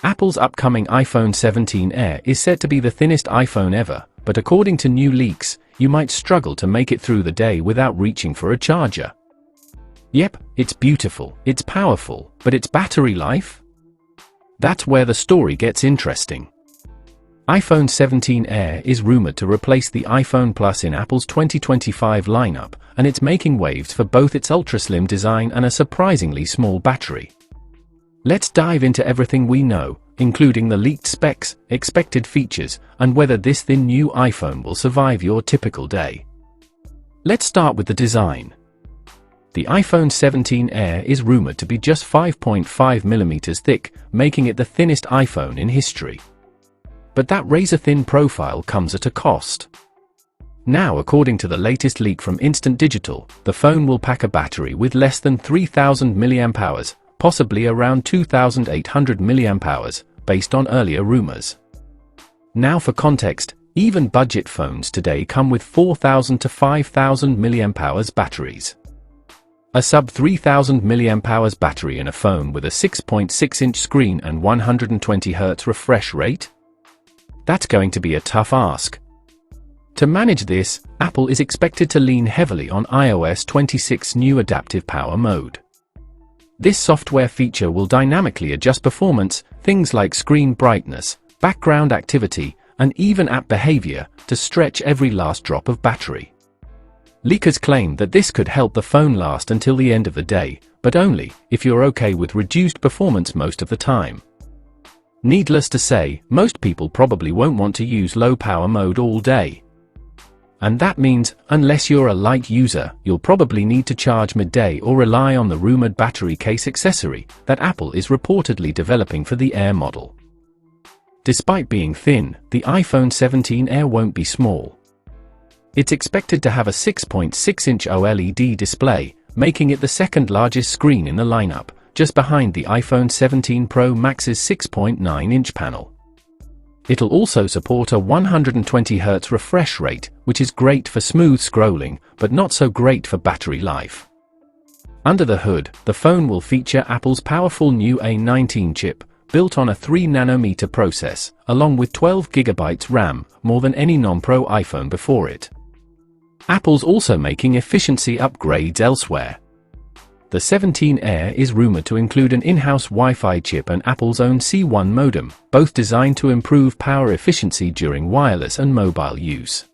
Apple's upcoming iPhone 17 Air is said to be the thinnest iPhone ever, but according to new leaks, you might struggle to make it through the day without reaching for a charger. Yep, it's beautiful, it's powerful, but its battery life? That's where the story gets interesting. iPhone 17 Air is rumored to replace the iPhone Plus in Apple's 2025 lineup, and it's making waves for both its ultra-slim design and a surprisingly small battery. Let's dive into everything we know, including the leaked specs, expected features, and whether this thin new iPhone will survive your typical day. Let's start with the design. The iPhone 17 Air is rumored to be just 5.5mm thick, making it the thinnest iPhone in history. But that razor-thin profile comes at a cost. Now, according to the latest leak from Instant Digital, the phone will pack a battery with less than 3,000 mAh, possibly around 2,800 mAh, based on earlier rumors. Now for context, even budget phones today come with 4,000 to 5,000 mAh batteries. A sub 3,000 mAh battery in a phone with a 6.6-inch screen and 120Hz refresh rate? That's going to be a tough ask. To manage this, Apple is expected to lean heavily on iOS 26's new adaptive power mode. This software feature will dynamically adjust performance, things like screen brightness, background activity, and even app behavior, to stretch every last drop of battery. Leakers claim that this could help the phone last until the end of the day, but only if you're okay with reduced performance most of the time. Needless to say, most people probably won't want to use low power mode all day. And that means, unless you're a light user, you'll probably need to charge midday or rely on the rumored battery case accessory that Apple is reportedly developing for the Air model. Despite being thin, the iPhone 17 Air won't be small. It's expected to have a 6.6-inch OLED display, making it the second largest screen in the lineup, just behind the iPhone 17 Pro Max's 6.9-inch panel. It'll also support a 120Hz refresh rate, which is great for smooth scrolling, but not so great for battery life. Under the hood, the phone will feature Apple's powerful new A19 chip, built on a 3nm process, along with 12GB RAM, more than any non-Pro iPhone before it. Apple's also making efficiency upgrades elsewhere. The 17 Air is rumored to include an in-house Wi-Fi chip and Apple's own C1 modem, both designed to improve power efficiency during wireless and mobile use.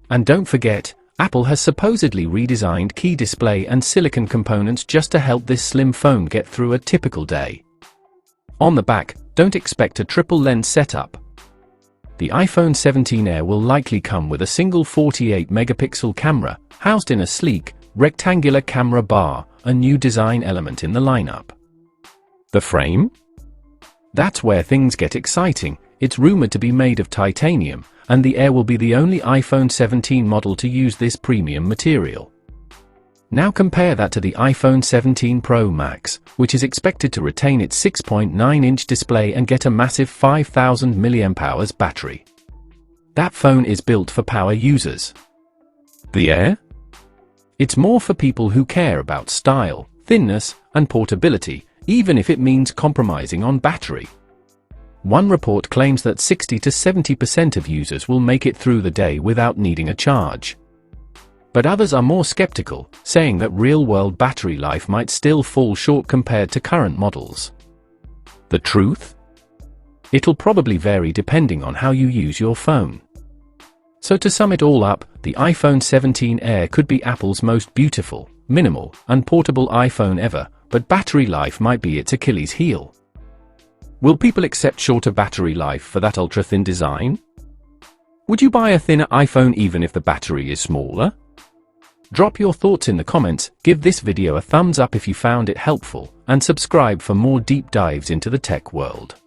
And don't forget, Apple has supposedly redesigned key display and silicon components just to help this slim phone get through a typical day. On the back, don't expect a triple lens setup. The iPhone 17 Air will likely come with a single 48-megapixel camera, housed in a sleek, rectangular camera bar, a new design element in the lineup. The frame? That's where things get exciting. It's rumored to be made of titanium, and the Air will be the only iPhone 17 model to use this premium material. Now compare that to the iPhone 17 Pro Max, which is expected to retain its 6.9-inch display and get a massive 5,000 mAh battery. That phone is built for power users. The Air? It's more for people who care about style, thinness, and portability, even if it means compromising on battery. One report claims that 60 to 70% of users will make it through the day without needing a charge. But others are more skeptical, saying that real-world battery life might still fall short compared to current models. The truth? It'll probably vary depending on how you use your phone. So to sum it all up, the iPhone 17 Air could be Apple's most beautiful, minimal, and portable iPhone ever, but battery life might be its Achilles heel. Will people accept shorter battery life for that ultra-thin design? Would you buy a thinner iPhone even if the battery is smaller? Drop your thoughts in the comments, give this video a thumbs up if you found it helpful, and subscribe for more deep dives into the tech world.